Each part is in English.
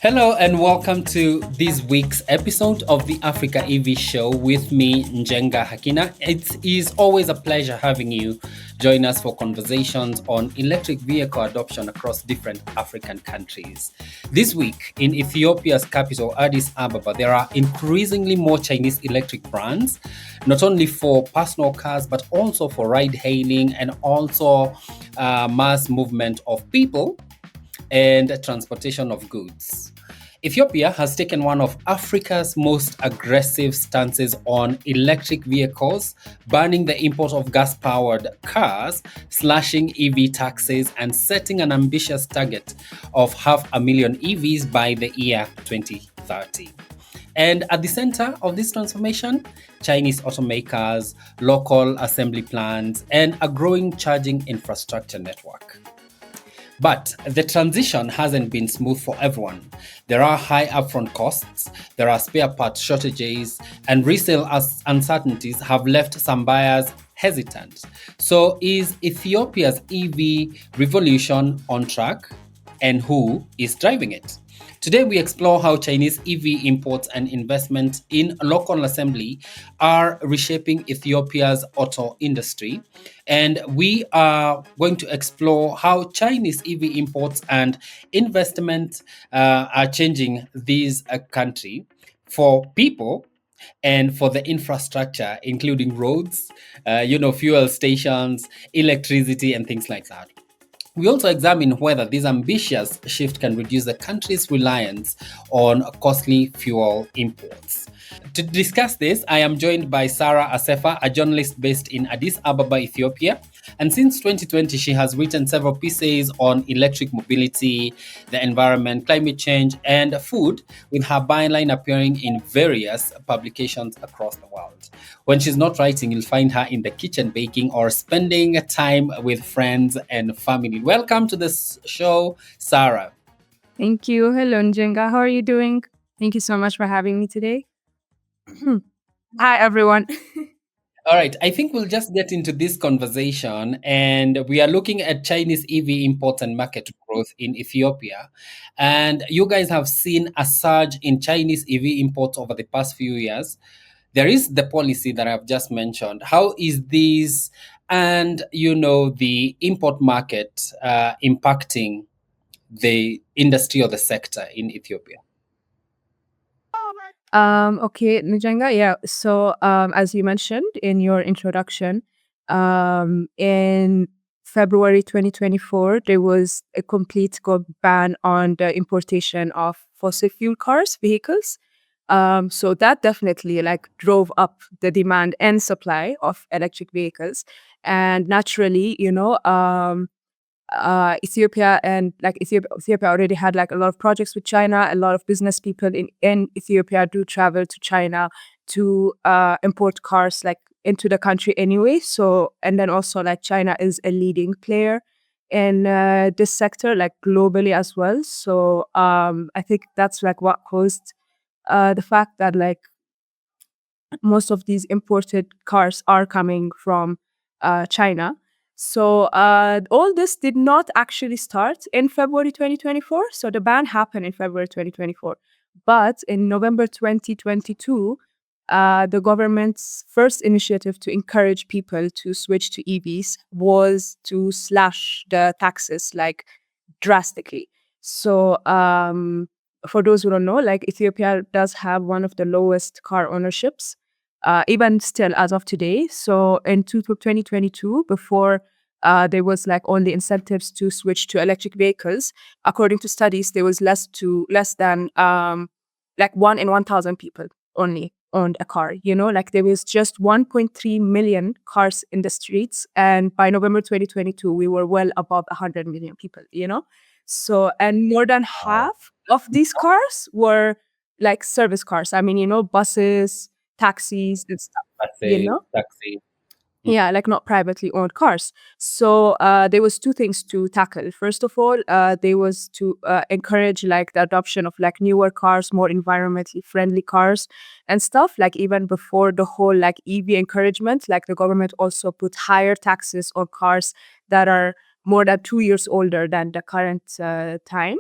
Hello and welcome to this week's episode of the Africa EV Show with me, Njenga Hakeenah. It is always a pleasure having you join us for conversations on electric vehicle adoption across different African countries. This week, in Ethiopia's capital, Addis Ababa, there are increasingly more Chinese electric brands, not only for personal cars, but also for ride-hailing and also mass movement of people and transportation of goods. Ethiopia has taken one of Africa's most aggressive stances on electric vehicles, banning the import of gas-powered cars, slashing EV taxes, and setting an ambitious target of 500,000 EVs by the year 2030. And at the center of this transformation, Chinese automakers, local assembly plants, and a growing charging infrastructure network. But the transition hasn't been smooth for everyone. There are high upfront costs, there are spare parts shortages, and resale uncertainties have left some buyers hesitant. So is Ethiopia's EV revolution on track? And who is driving it? Today, we explore how Chinese EV imports and investment in local assembly are reshaping Ethiopia's auto industry. And we are going to explore how Chinese EV imports and investment are changing this country for people and for the infrastructure, including roads, fuel stations, electricity, and things like that. We also examine whether this ambitious shift can reduce the country's reliance on costly fuel imports. To discuss this, I am joined by Sarah Asefa, a journalist based in Addis Ababa, Ethiopia. And since 2020, she has written several pieces on electric mobility, the environment, climate change, and food, with her byline appearing in various publications across the world. When she's not writing, you'll find her in the kitchen baking or spending time with friends and family. Welcome to this show, Sarah. Thank you. Hello, Njenga. How are you doing? Thank you so much for having me today. Hi, everyone. All right, I think we'll just get into this conversation, and we are looking at Chinese EV imports and market growth in Ethiopia. And you guys have seen a surge in Chinese EV imports over the past few years. There is the policy that I've just mentioned. How is this and, the import market impacting the industry or the sector in Ethiopia? Okay, Njenga. Yeah. So, as you mentioned in your introduction, in February 2024, there was a complete ban on the importation of fossil fuel vehicles. So that definitely drove up the demand and supply of electric vehicles, and naturally, Ethiopia already had a lot of projects with China. A lot of business people in Ethiopia do travel to China to import cars into the country anyway. So, and then also China is a leading player in this sector globally as well. So I think that's what caused the fact that most of these imported cars are coming from China. So all this did not actually start in February 2024. So the ban happened in February 2024. But in November 2022, the government's first initiative to encourage people to switch to EVs was to slash the taxes drastically. So for those who don't know, Ethiopia does have one of the lowest car ownerships, even still as of today. So in 2022, before there was only incentives to switch to electric vehicles, according to studies, there was less than 1 in 1,000 people only owned a car. There was just 1.3 million cars in the streets, and by November 2022, we were well above 100 million people. So, and more than half of these cars were service cars. I mean, buses, taxis and stuff, Taxi. Yeah, not privately owned cars. So there was two things to tackle. First of all, there was to encourage the adoption of newer cars, more environmentally friendly cars and stuff. Even before the whole EV encouragement, the government also put higher taxes on cars that are more than 2 years older than the current time.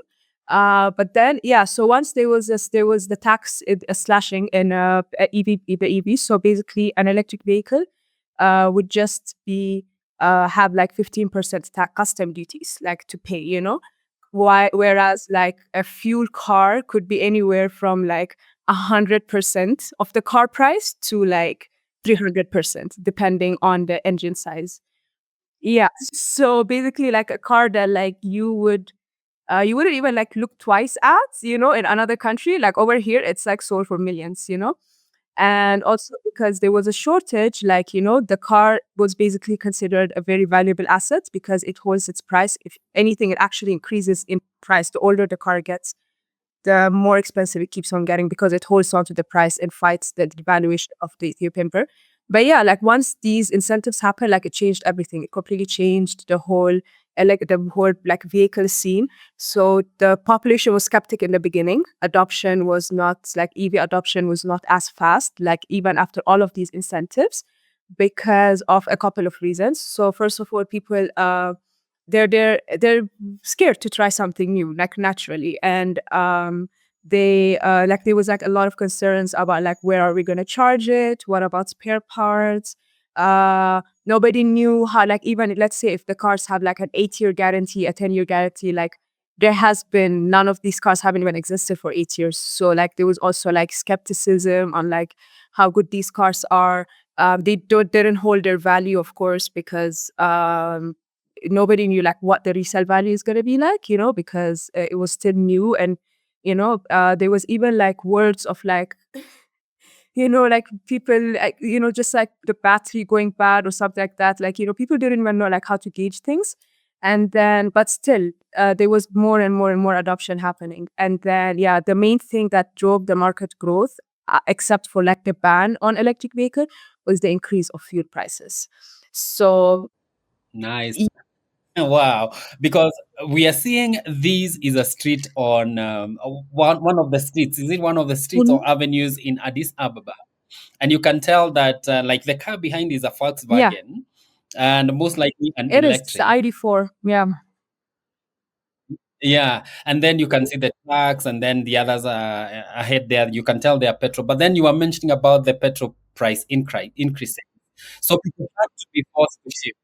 But then, yeah, so once there was the tax slashing in EV. So basically, an electric vehicle would just be have like 15% custom duties, like to pay, Why, whereas like a fuel car could be anywhere from like 100% of the car price to like 300%, depending on the engine size. Yeah. So basically, like a car that like you wouldn't even like look twice at, in another country. Like over here, it's like sold for millions. And also because there was a shortage, like, the car was basically considered a very valuable asset because it holds its price. If anything, it actually increases in price. The older the car gets, the more expensive it keeps on getting because it holds on to the price and fights the devaluation of the Ethiopian birr. But yeah, like once these incentives happen, like it changed everything. It completely changed the whole like vehicle scene. So the population was skeptic in the beginning. Adoption was not like EV adoption was not as fast, like even after all of these incentives, because of a couple of reasons. So first of all, people they're scared to try something new, like naturally. And they like there was like a lot of concerns about like where are we going to charge it, what about spare parts. Nobody knew how, like, even let's say if the cars have like an 8-year guarantee, a 10-year guarantee, like there has been none of these cars haven't even existed for 8 years. So like there was also like skepticism on like how good these cars are. Didn't hold their value, of course, because nobody knew like what the resale value is going to be like, because it was still new. And there was even like words of like like people like, just like the battery going bad or something like that. Like, people didn't even know like how to gauge things. And then, but still, there was more and more and more adoption happening. And then, yeah, the main thing that drove the market growth, except for like the ban on electric vehicle, was the increase of fuel prices. So, Nice. Wow, because we are seeing this is a street on one of the streets. Is it one of the streets or avenues in Addis Ababa? And you can tell that like the car behind is a yeah, Volkswagen, and most likely an it is. It's the electric. ID4. Yeah. Yeah, and then you can see the trucks, and then the others are ahead there. You can tell they are petrol. But then you were mentioning about the petrol price increasing, so people have to be forced to shift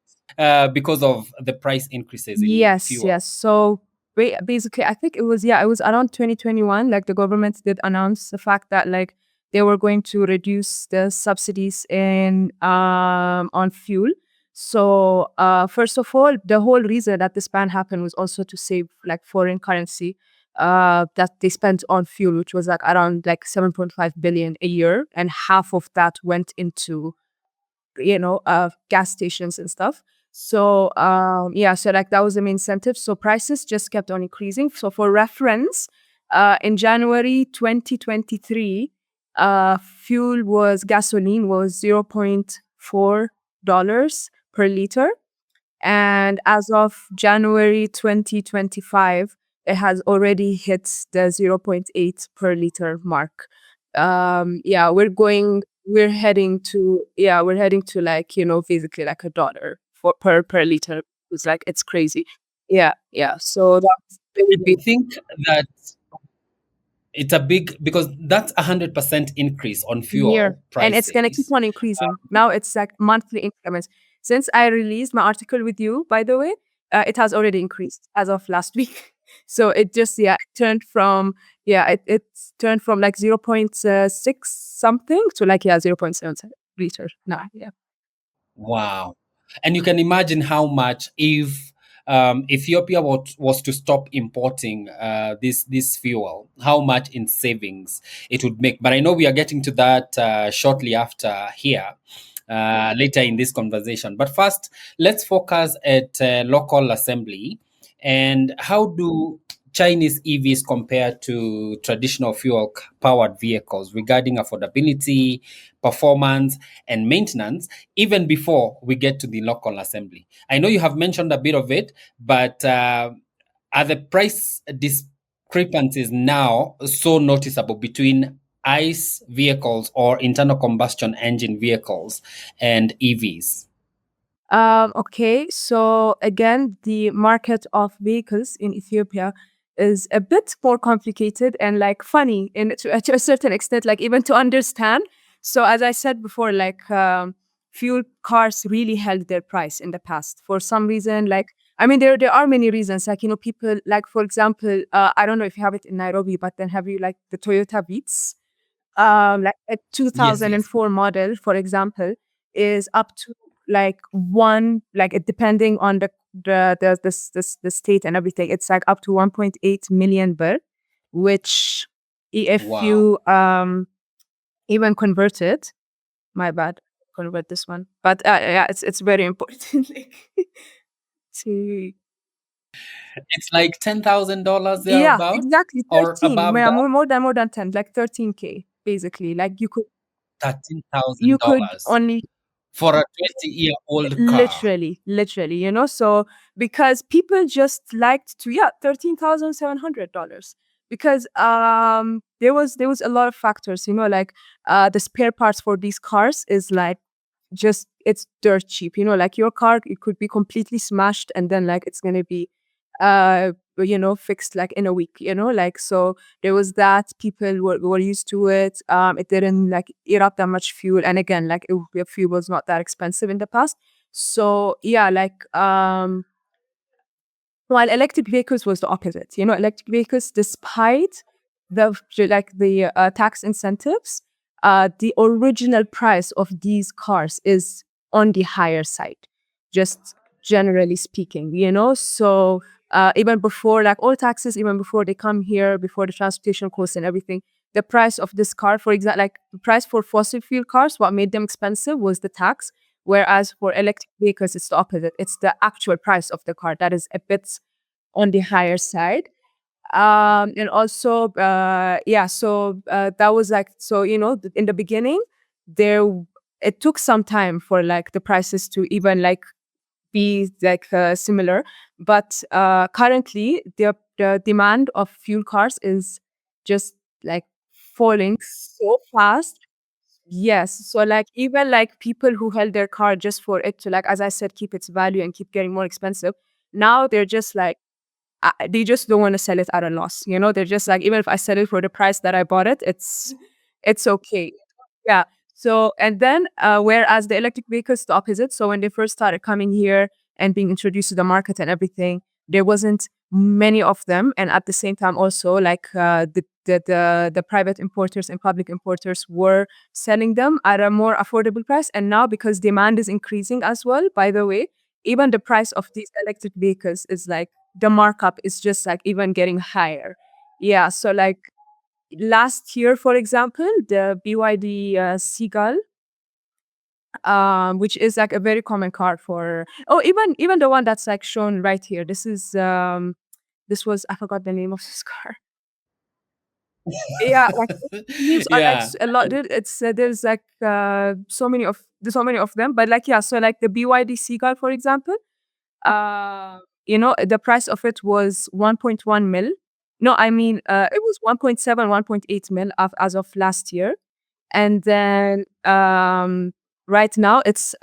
because of the price increases in Yes, yes. fuel. So basically, I think it was around 2021. Like the government did announce the fact that like they were going to reduce the subsidies in on fuel. So first of all, the whole reason that this ban happened was also to save like foreign currency that they spent on fuel, which was like around like 7.5 billion a year, and half of that went into gas stations and stuff. So yeah, so like that was the main incentive. So prices just kept on increasing. So for reference, in January 2023, gasoline was $0.4 per liter. And as of January 2025, it has already hit the zero point 0.8 per liter mark. Yeah, we're heading to like, basically like $1 per liter. It's like, it's crazy. Yeah, yeah. So that's And I think that it's a big because that's 100% increase on year, fuel and it's gonna keep prices. on increasing. Now it's like monthly increments. Since I released my article with you, by the way, it has already increased as of last week. So it just it turned from it's turned from like 0.6 something to like 0.7 liter now. Yeah. Wow. And you can imagine how much if Ethiopia was to stop importing this fuel, how much in savings it would make. But I know we are getting to that shortly after here, later in this conversation. But first, let's focus at local assembly and how do Chinese EVs compare to traditional fuel powered vehicles regarding affordability, performance, and maintenance, even before we get to the local assembly. I know you have mentioned a bit of it, but are the price discrepancies now so noticeable between ICE vehicles or internal combustion engine vehicles and EVs? Okay, so again, the market of vehicles in Ethiopia is a bit more complicated and like funny to a certain extent, like even to understand. So as I said before, like fuel cars really held their price in the past for some reason. Like I mean, there are many reasons. Like people like for example, I don't know if you have it in Nairobi, but then have you like the Toyota Beats? Like a Yes, yes. 2004 model, for example, is up to like one, like it depending on the state and everything, it's like up to 1.8 million birr, which if Wow. you even convert it, my bad, convert this one, but yeah, it's very important like, to It's like $10,000 yeah, thereabout exactly or 13, above that? more than 10, like 13K basically. Like you could $13,000 only for a 20-year-old car. literally, so because people just liked to, yeah, $13,700 because there was a lot of factors, like the spare parts for these cars is like just it's dirt cheap. Like your car, it could be completely smashed and then like it's gonna be fixed like in a week, like so there was that people were used to it. It didn't like eat up that much fuel. And again, like fuel was not that expensive in the past. So yeah, like while electric vehicles was the opposite. Electric vehicles, despite the tax incentives, the original price of these cars is on the higher side, just generally speaking. So even before like all taxes, even before they come here, before the transportation costs and everything, the price of this car, for example, like the price for fossil fuel cars, what made them expensive was the tax. Whereas for electric vehicles, it's the opposite. It's the actual price of the car that is a bit on the higher side. And also, yeah, so that was like, so, in the beginning, there, it took some time for like the prices to even like be like similar. But currently, the demand of fuel cars is just like falling so fast. Yes. So like even like people who held their car just for it to like, as I said, keep its value and keep getting more expensive. Now they're just like they just don't want to sell it at a loss. They're just like, even if I sell it for the price that I bought it, it's okay. Yeah. So and then whereas the electric vehicles the opposite. So when they first started coming here and being introduced to the market and everything, there wasn't many of them. And at the same time also like the private importers and public importers were selling them at a more affordable price. And now because demand is increasing as well, by the way, even the price of these electric vehicles is like the markup is just like even getting higher. Yeah, so like last year, for example, the BYD Seagull, which is like a very common car for even the one that's like shown right here. This was I forgot the name of this car. Yeah, like names are like Yeah. a lot. It's there's like so many of them, but like yeah, so like the BYD Seagull, for example. The price of it was 1.1 mil. No, I mean, it was 1.7, 1.8 mil as of last year. And then right now it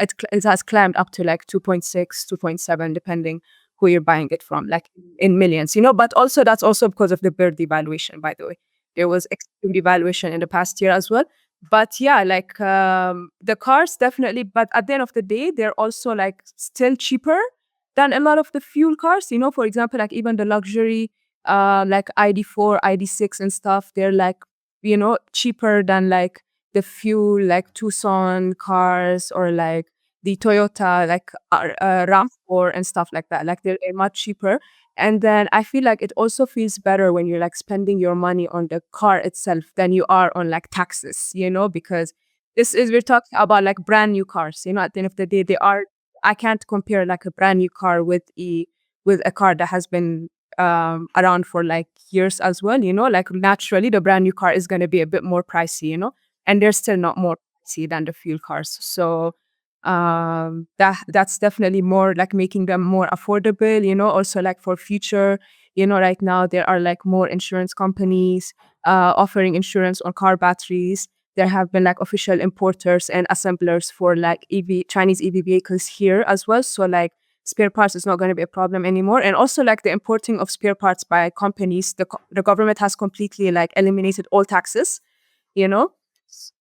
has climbed up to like 2.6, 2.7, depending who you're buying it from, like in millions, but also that's also because of the bird devaluation, by the way. There was extreme devaluation in the past year as well. But yeah, like the cars definitely, but at the end of the day, they're also like still cheaper than a lot of the fuel cars. For example, like even the luxury like ID4, ID6 and stuff, they're like, cheaper than like the few like Tucson cars or like the Toyota like RAV4 and stuff like that. Like they're much cheaper. And then I feel like it also feels better when you're like spending your money on the car itself than you are on like taxes, because we're talking about like brand new cars. At the end of the day, I can't compare like a brand new car with a car that has been around for like years as well. Like naturally the brand new car is going to be a bit more pricey, and they're still not more pricey than the fuel cars. So that's definitely more like making them more affordable. Also like for future, right now there are like more insurance companies offering insurance on car batteries. there have been like official importers and assemblers for like Chinese EV vehicles here as well. So like spare parts is not going to be a problem anymore. And also like the importing of spare parts by companies, the government has completely like eliminated all taxes, you know?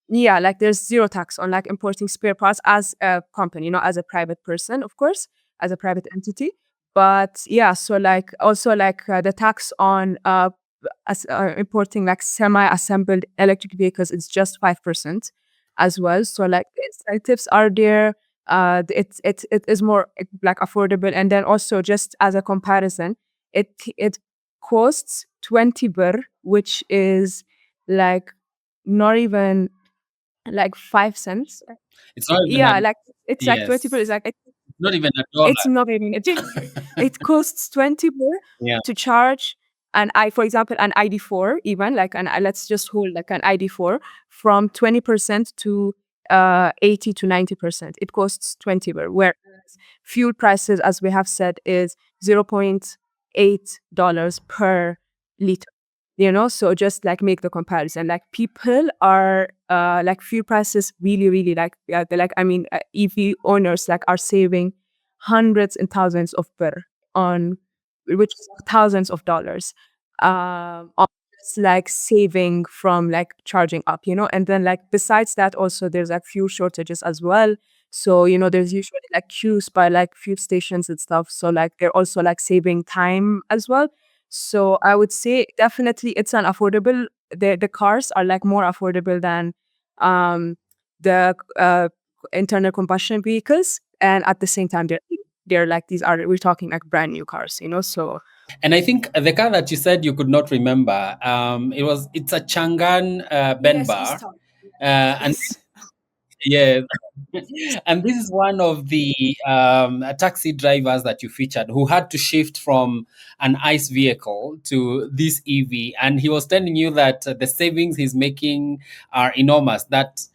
Yeah, like there's zero tax on like importing spare parts as a company, not as a private person, of course, as a private entity. But yeah, so like also like the tax on importing like semi-assembled electric vehicles is just 5% as well. So like the incentives are there. It is more like affordable, and then also just as a comparison, it costs 20 birr, which is like not even like 5 cents. It's not even Yeah, a, like it's like 20 birr yes, is like not even a dollar. it's not even it costs 20 birr Yeah. to charge for example, an ID4, even like let's just hold like an ID4 from 20% to 80 to 90%. It costs 20 birr, whereas fuel prices, as we have said, is $0.8 per liter. So just like make the comparison. Like people are like fuel prices really, really like they're like EV owners like are saving hundreds and thousands of birr on which is thousands of dollars on just like saving from like charging up, and then like besides that also there's like fuel shortages as well. So there's usually like queues by like fuel stations and stuff, so like they're also like saving time as well. So I would say definitely it's an affordable, the cars are like more affordable than um the internal combustion vehicles, and at the same time they're like we're talking like brand new cars, so And I think the car that you said you could not remember, it's a Changan Ben yes, bar. Easton. And Yes. yeah, and this is one of the taxi drivers that you featured who had to shift from an ICE vehicle to this EV. And he was telling you that the savings he's making are enormous, that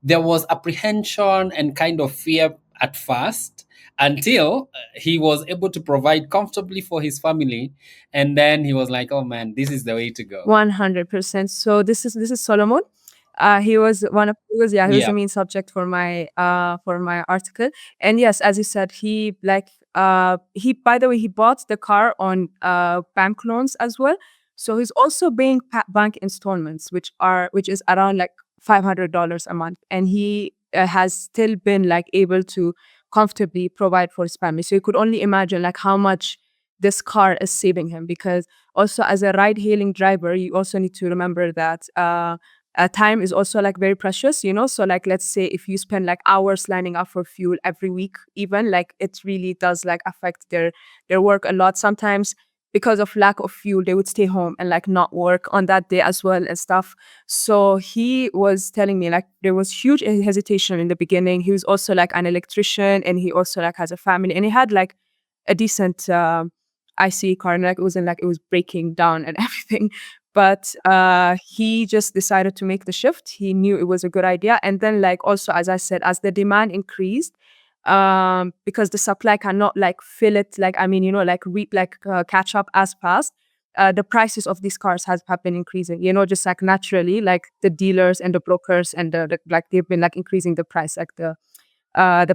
there was apprehension and kind of fear at first until he was able to provide comfortably for his family. And then he was like, oh man, this is the way to go. 100%. So this is Solomon. He was Yeah. the main subject for my article. And yes, as you said, he by the way he bought the car on bank loans as well. So he's also paying bank installments, which is around like $500 a month, and he has still been like able to comfortably provide for his family. So you could only imagine like how much this car is saving him, because also as a ride hailing driver you also need to remember that time is also like very precious, so like let's say if you spend like hours lining up for fuel every week, even like it really does like affect their work a lot. Sometimes because of lack of fuel they would stay home and like not work on that day as well and stuff. So he was telling me like there was huge hesitation in the beginning. He was also like an electrician, and he also like has a family, and he had like a decent IC car, and like it wasn't like it was breaking down and everything. But he just decided to make the shift. He knew it was a good idea. And then like also, as I said, as the demand increased, because the supply cannot like fill it, like catch up as fast. The prices of these cars have been increasing, just like naturally, like the dealers and the brokers and like they've been like increasing the price, like the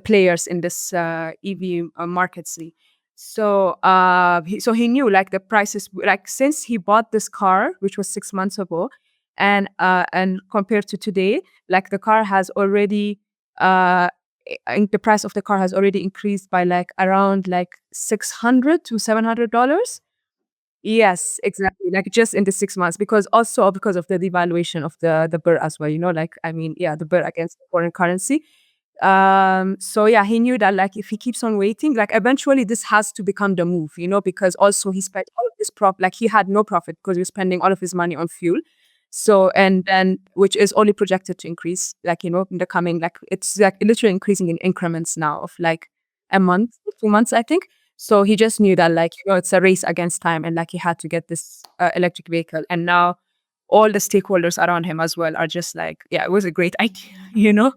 players in this EV market see. So he knew like the prices, like since he bought this car, which was 6 months ago, and compared to today, like the car has already the price of the car has already increased by like around like $600 to $700. Yes, exactly. Like just in the 6 months, because also because of the devaluation of the birr as well. Like yeah, the birr against foreign currency. So yeah, he knew that like if he keeps on waiting, like eventually this has to become the move, because also he spent all of this like he had no profit because he was spending all of his money on fuel. So, and then which is only projected to increase, like, in the coming, like it's like literally increasing in increments now of like a month, 2 months, I think. So he just knew that like, it's a race against time, and like he had to get this electric vehicle. And now all the stakeholders around him as well are just like, yeah, it was a great idea, Yeah.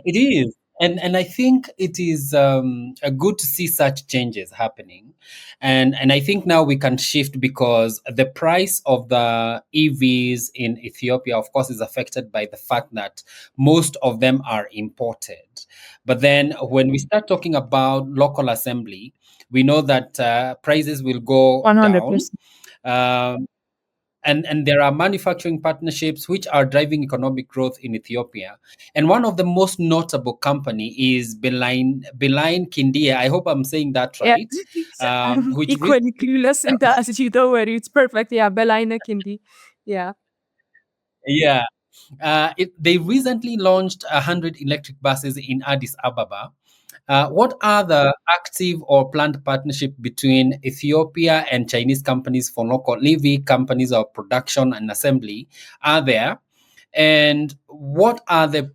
It is. and I think it is good to see such changes happening, and I think now we can shift because the price of the EVs in Ethiopia, of course, is affected by the fact that most of them are imported. But then when we start talking about local assembly, we know that prices will go down. 100%. Um, and there are manufacturing partnerships which are driving economic growth in Ethiopia. And one of the most notable company is Beline Kindia. I hope I'm saying that Yeah, right. I'm Which equally clueless in that as you. Don't worry, it's perfect. Yeah, Belaina Kindi. Yeah. yeah, they recently launched 100 electric buses in Addis Ababa. What are the active or planned partnership between Ethiopia and Chinese companies for local EV companies of production and assembly are there? And what are the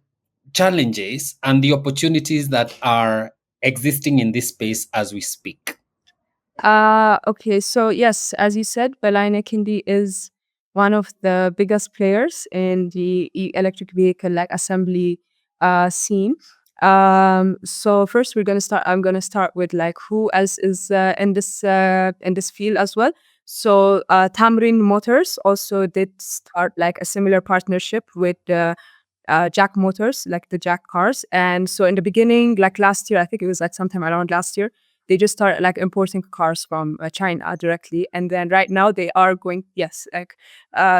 challenges and the opportunities that are existing in this space as we speak? Okay, so yes, as you said, Belaina Kindi is one of the biggest players in the electric vehicle like assembly scene. So first we're gonna start. I'm gonna start with like who else is in this field as well. So Tamrin Motors also did start like a similar partnership with Jack Motors, like the Jack cars. And so in the beginning, like last year, I think it was like sometime around last year, they just started like importing cars from China directly. And then right now they are going, yes, like,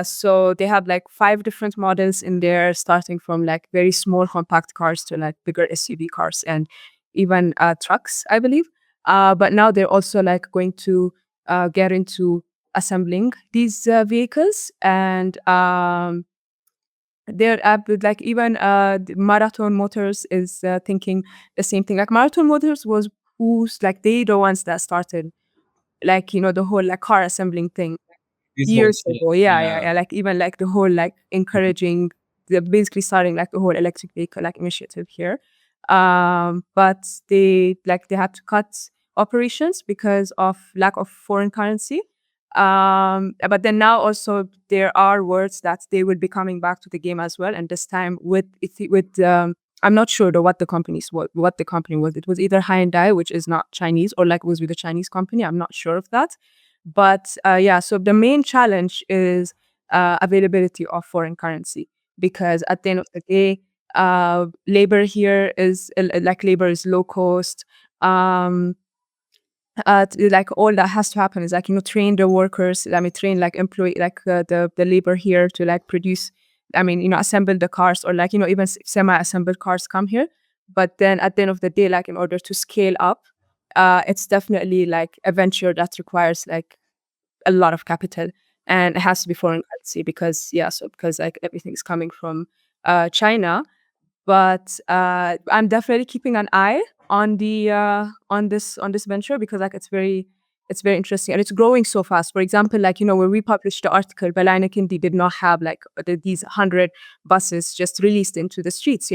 so they have like 5 different models in there, starting from like very small compact cars to like bigger SUV cars and even trucks, I believe. But now they're also like going to get into assembling these vehicles and they're like even Marathon Motors is thinking the same thing. Like Marathon Motors was who's like they the ones that started like the whole like car assembling thing This whole years shift, ago. Yeah, yeah, yeah. yeah. Like even like the whole like encouraging the basically starting like the whole electric vehicle like initiative here. But they had to cut operations because of lack of foreign currency. But then now also there are words that they will be coming back to the game as well, and this time with I'm not sure though what the company was. It was either Hyundai, which is not Chinese, or like it was with a Chinese company. I'm not sure of that. But yeah, so the main challenge is availability of foreign currency because at the end of the day, labor here is like labor is low cost. Um, like all that has to happen is like train the workers. I mean, train like employee like the labor here to like produce. I mean, assemble the cars or like even semi-assembled cars come here. But then at the end of the day, like in order to scale up, it's definitely like a venture that requires like a lot of capital and it has to be foreign currency because yeah, so because like everything is coming from China. But I'm definitely keeping an eye on the on this venture because like it's very interesting and it's growing so fast. For example, like when we published the article, Belaina Kindi did not have like these 100 buses just released into the streets,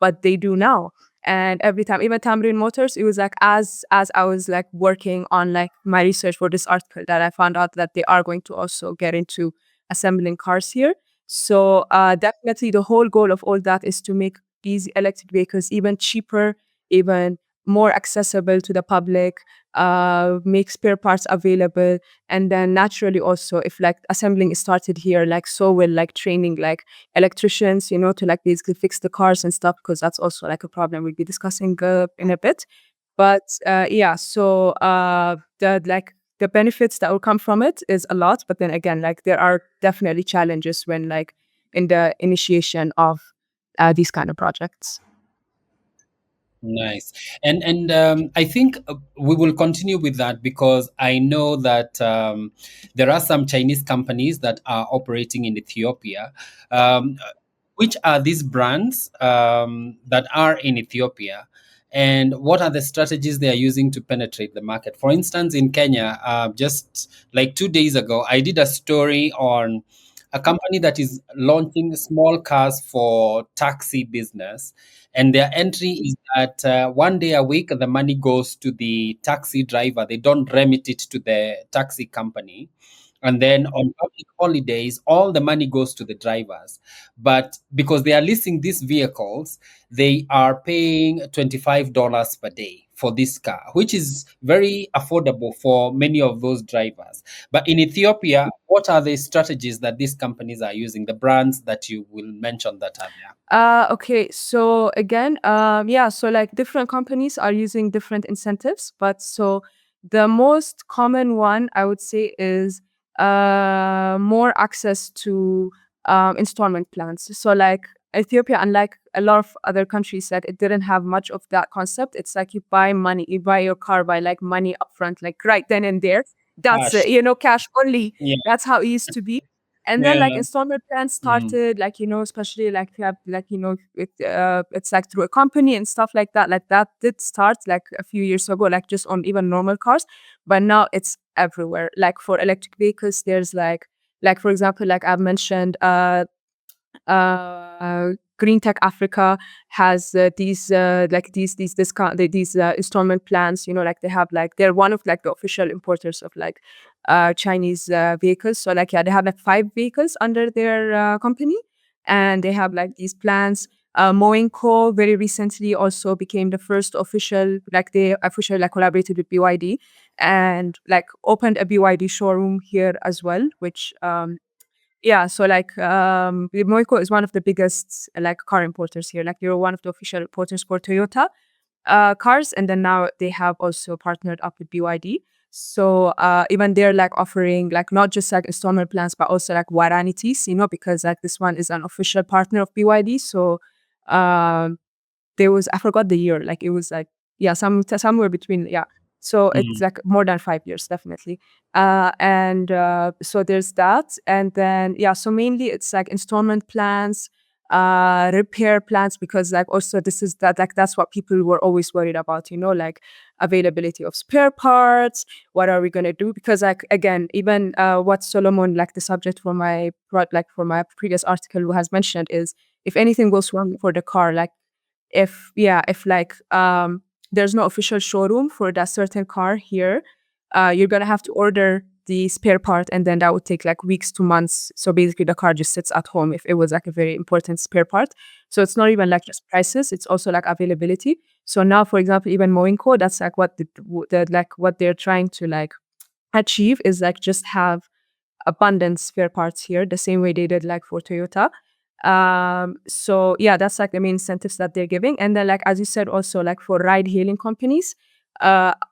but they do now. And every time, even Tamrin Motors, it was like as I was like working on like my research for this article that I found out that they are going to also get into assembling cars here. So definitely the whole goal of all that is to make these electric vehicles even cheaper, even more accessible to the public, make spare parts available. And then naturally also if like assembling is started here, like so will like training like electricians, to like basically fix the cars and stuff, because that's also like a problem we'll be discussing in a bit. But yeah, so the benefits that will come from it is a lot, but then again, like there are definitely challenges when like in the initiation of these kind of projects. Nice. And I think we will continue with that because I know that there are some Chinese companies that are operating in Ethiopia. Um, which are these brands that are in Ethiopia? And what are the strategies they are using to penetrate the market? For instance, in Kenya, just like 2 days ago, I did a story on a company that is launching small cars for taxi business, and their entry is that one day a week the money goes to the taxi driver. They don't remit it to the taxi company. And then on public holidays, all the money goes to the drivers. But because they are leasing these vehicles, they are paying $25 per day for this car, which is very affordable for many of those drivers. But in Ethiopia, what are the strategies that these companies are using, the brands that you will mention that are there? Okay, so again, yeah, so like different companies are using different incentives, but so the most common one I would say is more access to installment plans. So like Ethiopia, unlike a lot of other countries, that it didn't have much of that concept. It's like you buy your car by like money upfront, like right then and there. That's Gosh. cash only. Yeah. That's how it used to be. And then like Yeah. installment plans Mm. started, like, especially like if you have like, it's like through a company and stuff like that. Like that did start like a few years ago, like just on even normal cars. But now it's everywhere. Like for electric vehicles, there's like for example, like I've mentioned, Green Tech Africa has these discount these installment plans. Like they have like they're one of like the official importers of like Chinese vehicles. So like yeah, they have like 5 vehicles under their company, and they have like these plans. Moenco very recently also became the first official, like they officially like collaborated with BYD and like opened a BYD showroom here as well, which yeah, so like Moico is one of the biggest like car importers here. Like they're one of the official importers for Toyota cars, and then now they have also partnered up with BYD. So even they're like offering like not just like installment plans, but also like warranties, because like this one is an official partner of BYD. So um there was, I forgot the year, like it was like yeah, somewhere between, yeah, so it's Mm. like more than 5 years definitely. And so there's that, and then yeah, so mainly it's like installment plans, repair plans, because like also this is that, like that's what people were always worried about, like availability of spare parts. What are we going to do? Because like again, even what Solomon, like the subject for my like for my previous article, has mentioned is if anything goes wrong for the car, like if like there's no official showroom for that certain car here, you're gonna have to order the spare part, and then that would take like weeks to months. So basically the car just sits at home if it was like a very important spare part. So it's not even like just prices, it's also like availability. So now, for example, even Moinco, that's like what the like what they're trying to like achieve is like just have abundant spare parts here, the same way they did like for Toyota. So yeah, that's like the main incentives that they're giving. And then like as you said, also like for ride hailing companies,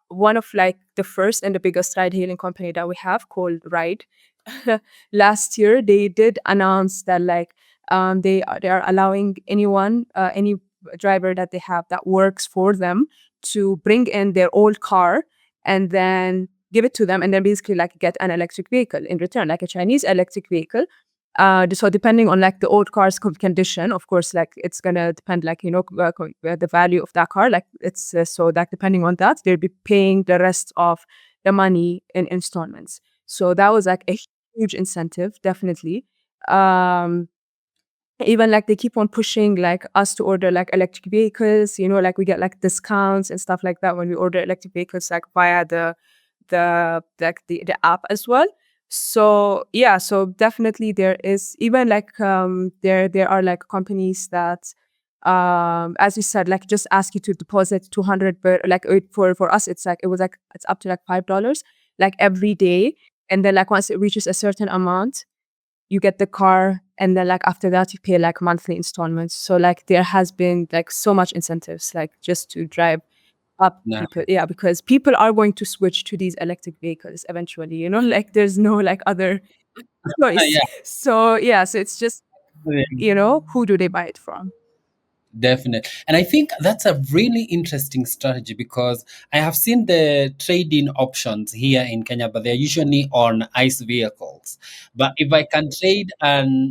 one of like the first and the biggest ride hailing company that we have called Ride. Last year they did announce that like they are allowing anyone, any driver that they have that works for them, to bring in their old car and then give it to them, and then basically like get an electric vehicle in return, like a Chinese electric vehicle. So depending on like the old car's condition, of course, like it's gonna depend, like the value of that car. Like it's so that depending on that, they'll be paying the rest of the money in installments. So that was like a huge incentive, definitely. Um, Even like they keep on pushing like us to order like electric vehicles. Like we get like discounts and stuff like that when we order electric vehicles, like via the app as well. So yeah, so definitely there is, even like there are like companies that as you said, like just ask you to deposit 200, but like for us it's like it's up to like $5 like every day, and then like once it reaches a certain amount, you get the car, and then like after that you pay like monthly installments. So like there has been like so much incentives, like just to drive up Nah. people, yeah, because people are going to switch to these electric vehicles eventually, like there's no like other choice. Yeah. So yeah, so it's just, who do they buy it from? Definitely. And I think that's a really interesting strategy because I have seen the trading options here in Kenya, but they're usually on ICE vehicles. But if I can trade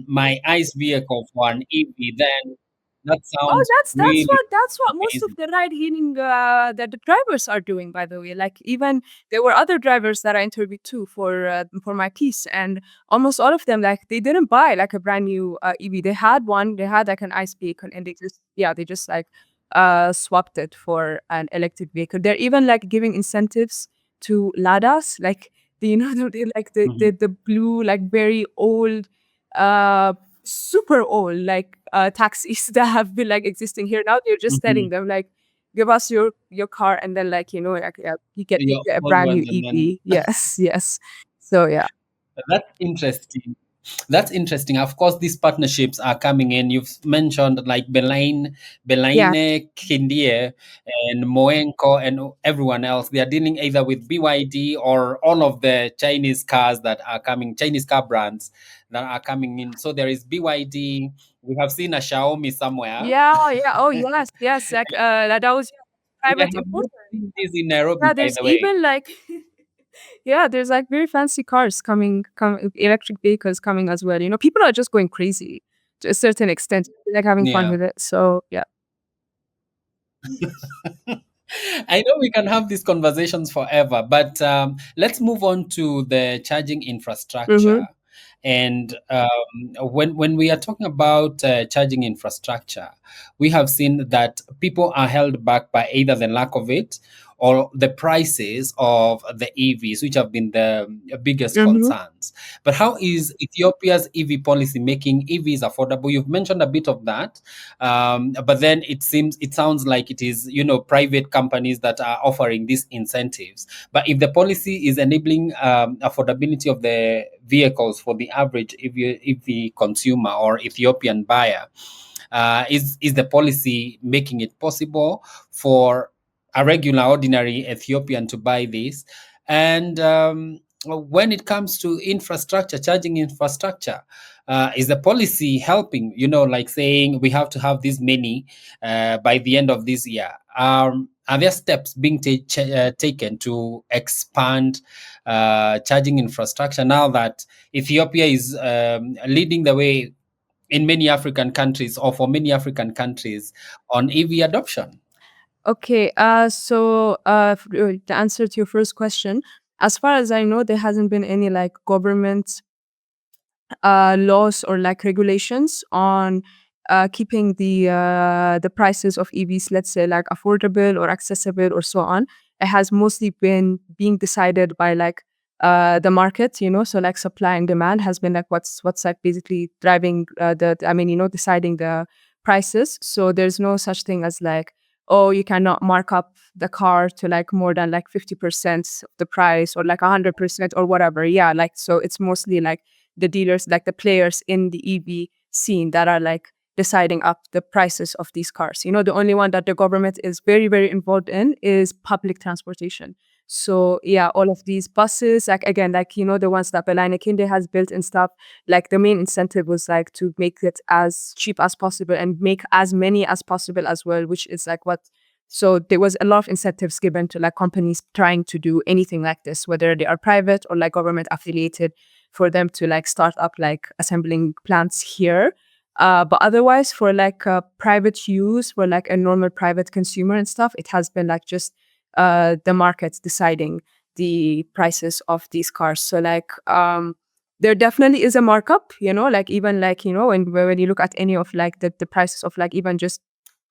my ICE vehicle for an EV, then that Oh, sounds that's that's really what that's what most of amazing. the ride hailing that the drivers are doing, by the way. Like even there were other drivers that I interviewed too for my piece, and almost all of them, like they didn't buy like a brand new EV. They had like an ICE vehicle, and they just like swapped it for an electric vehicle. They're even like giving incentives to Ladas. Like Mhm. the blue, like very old, uh super old, like taxis that have been like existing here. Now they're just telling Mhm. them like, give us your car, and then like, like, yeah, you Your get a old brand new ones, and then EV. Yes, yes. So yeah. that's interesting. That's interesting. Of course, these partnerships are coming in. You've mentioned like Yeah. Belaine, Kindie, and Moenko, and everyone else. They are dealing either with BYD or all of the Chinese cars that are coming, Chinese car brands that are coming in. So there is BYD. We have seen a Xiaomi somewhere. Yeah, yeah. Oh, yes, yes. Like, that was I private have not importer. seen this in Nairobi, Yeah, by there's the way. even like yeah, there's like very fancy cars coming, electric vehicles coming as well. People are just going crazy to a certain extent, like having fun Yeah. with it. So yeah. I know we can have these conversations forever, but let's move on to the charging infrastructure. Mm-hmm. And when we are talking about charging infrastructure, we have seen that people are held back by either the lack of it or the prices of the EVs, which have been the biggest Mm-hmm. concerns. But how is Ethiopia's EV policy making EVs affordable? You've mentioned a bit of that, but then it sounds like it is, private companies that are offering these incentives. But if the policy is enabling affordability of the vehicles for the average EV consumer or Ethiopian buyer, is the policy making it possible for a regular, ordinary Ethiopian to buy this? And when it comes to infrastructure, charging infrastructure, is the policy helping? Like saying we have to have this many by the end of this year. Are there steps being taken to expand charging infrastructure now that Ethiopia is leading the way in many African countries, or for many African countries, on EV adoption? Okay. To answer to your first question, as far as I know, there hasn't been any like government laws or like regulations on keeping the prices of EVs, let's say, like affordable or accessible or so on. It has mostly been being decided by like the market, so like supply and demand has been like what's like basically driving deciding the prices. So there's no such thing as like, oh, you cannot mark up the car to like more than like 50% of the price or like 100% or whatever. Yeah, like, so it's mostly like the dealers, like the players in the EV scene that are like deciding up the prices of these cars. The only one that the government is very, very involved in is public transportation. So yeah, all of these buses, like again, like the ones that Belaine Kinde has built and stuff, like the main incentive was like to make it as cheap as possible and make as many as possible as well, which is like what. So there was a lot of incentives given to like companies trying to do anything like this, whether they are private or like government affiliated, for them to like start up like assembling plants here. But otherwise, for like private use, for like a normal private consumer and stuff, it has been like just the markets deciding the prices of these cars. So like there definitely is a markup, like even like when you look at any of like the prices of like even just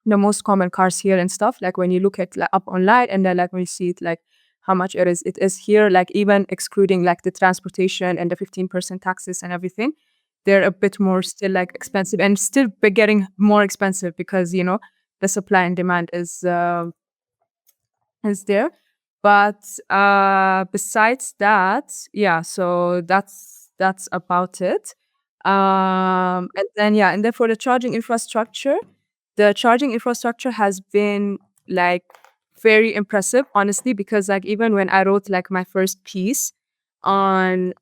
the most common cars here and stuff, like when you look at like up online, and then like when you see it like how much it is here, like even excluding like the transportation and the 15% taxes and everything, they're a bit more still like expensive, and still getting more expensive because the supply and demand is there. But besides that, yeah, so that's about it. And then for the charging infrastructure has been like very impressive, honestly, because like even when I wrote like my first piece on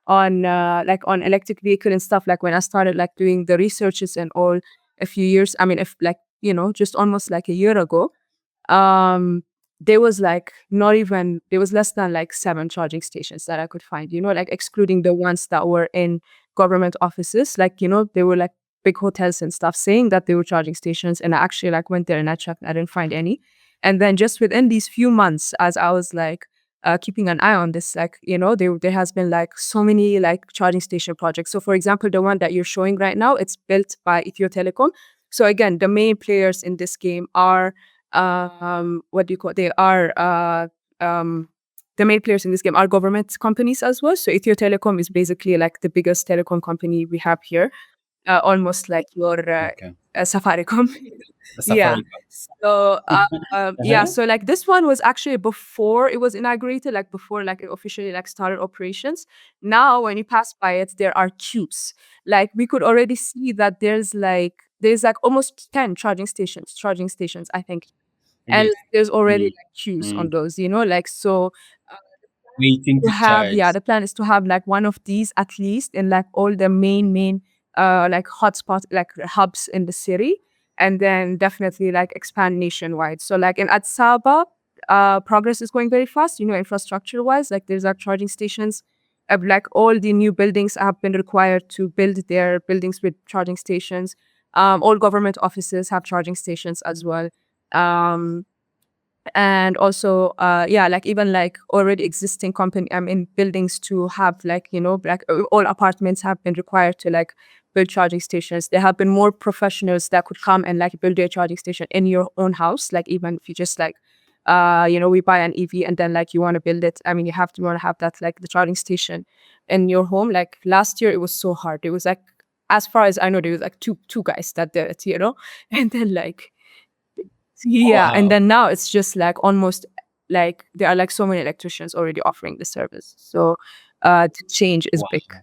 like on electric vehicle and stuff, like when I started like doing the researches and all a few years, I mean, if like just almost like a year ago, um there was like not even there was less than like 7 charging stations that I could find, like excluding the ones that were in government offices, like they were like big hotels and stuff saying that they were charging stations, and I actually like went there and I checked, I didn't find any. And then just within these few months, as I was like keeping an eye on this, like there has been like so many like charging station projects. So for example, the one that you're showing right now, it's built by Ethio Telecom. So again, the main players in this game are what do you call they are the main players in this game are government companies as well. So Ethio Telecom is basically like the biggest telecom company we have here, almost like your Okay. Safaricom. The Yeah. Safaricom. So yeah, Uh-huh. so like this one was actually before it was inaugurated, like before like it officially like started operations. Now when you pass by it, there are queues. Like we could already see that there's like almost 10 charging stations, I think. And Really? there's already Mm. like queues on Mm. those, like so Waiting to to have, charge. yeah, the plan is to have like one of these at least in like all the main like hotspot like hubs in the city, and then definitely like expand nationwide. So like in Addis Ababa, progress is going very fast, infrastructure wise. Like there's like charging stations. Like all the new buildings have been required to build their buildings with charging stations. All government offices have charging stations as well. Um, and also yeah, like even like already existing company buildings to have like like all apartments have been required to like build charging stations. There have been more professionals that could come and like build a charging station in your own house. Like even if you just like we buy an EV and then like you want to build it, you want to have that like the charging station in your home. Like last year it was so hard. It was like, as far as I know, there was like two guys that did it, and then like yeah, and Wow. then now it's just like almost like there are like so many electricians already offering the service. So the change is big. Wow.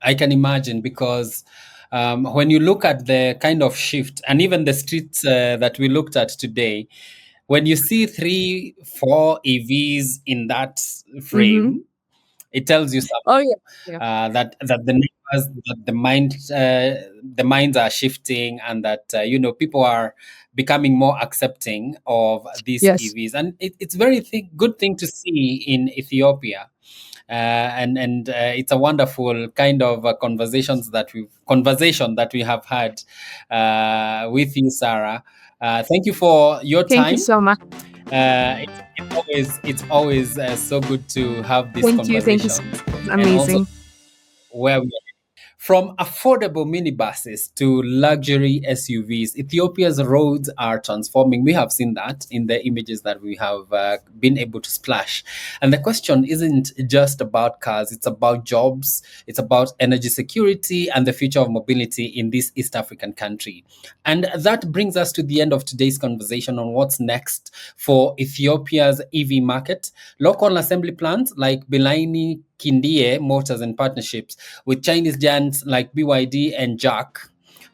I can imagine because when you look at the kind of shift and even the streets that we looked at today, when you see 3, 4 EVs in that Mm-hmm. frame, it tells you something. Oh yeah, yeah, That the numbers, that the minds are shifting, and that people are becoming more accepting of these yes. EVs, and it's very good thing to see in Ethiopia. And it's a wonderful kind of conversation that we have had with you, Sarah. Thank you for your Thank you time. so much. It's always so good to have these Thank you. Thank you. conversations, It's and also amazing. where we are. From affordable minibuses to luxury SUVs, Ethiopia's roads are transforming. We have seen that in the images that we have been able to splash. And the question isn't just about cars, it's about jobs, it's about energy security and the future of mobility in this East African country. And that brings us to the end of today's conversation on what's next for Ethiopia's EV market. Local assembly plants like Belaini Kindie Motors and partnerships with Chinese giants like BYD and Jack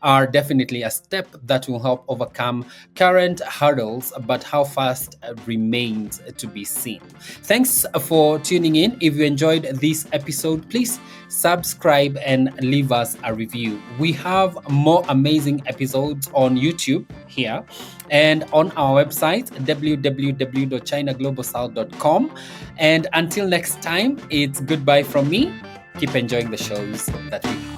are definitely a step that will help overcome current hurdles, but how fast remains to be seen. Thanks for tuning in. If you enjoyed this episode, please subscribe and leave us a review. We have more amazing episodes on YouTube here and on our website, www.chinaglobalsouth.com. And until next time, it's goodbye from me. Keep enjoying the shows that we have.